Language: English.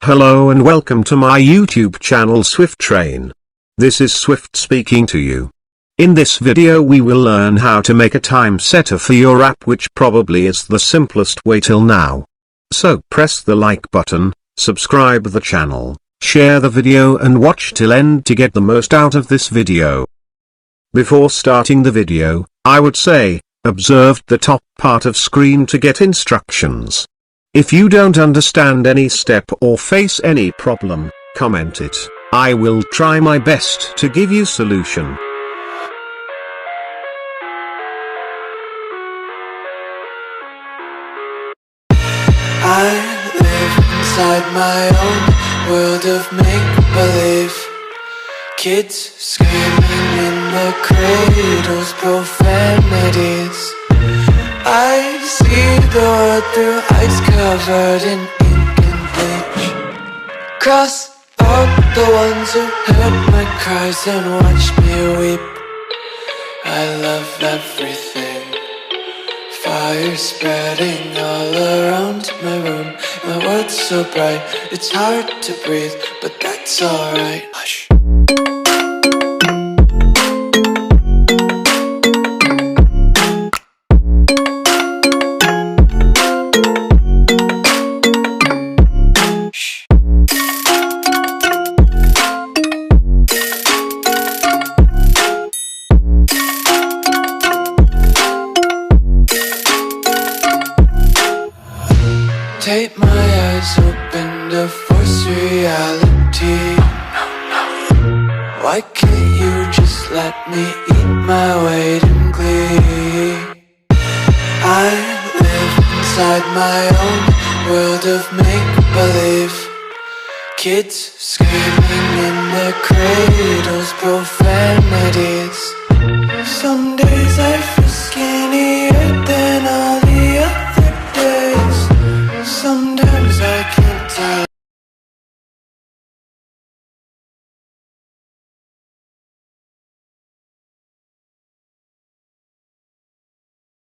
Hello and welcome to my YouTube channel Swift Train. This is Swift speaking to you. In this video we will learn how to make a time setter for your app, which probably is the simplest way till now. So press the like button, subscribe the channel, share the video and watch till end to get the most out of this video. Before starting the video, I would say, observe the top part of screen to get instructions. If you don't understand any step or face any problem, comment it. I will try my best to give you solution. I live inside my own world of make-believe. Kids screaming in the cradles, profanities. I see the world through ice covered in ink and bleach. Cross out the ones who heard my cries and watched me weep. I love everything. Fire spreading all around my room. My world's so bright, it's hard to breathe, but that's alright. Hush. Take my eyes open to force reality. Why can't you just let me eat my weight in glee? I live inside my own world of make-believe. Kids screaming in their cradles, profanity.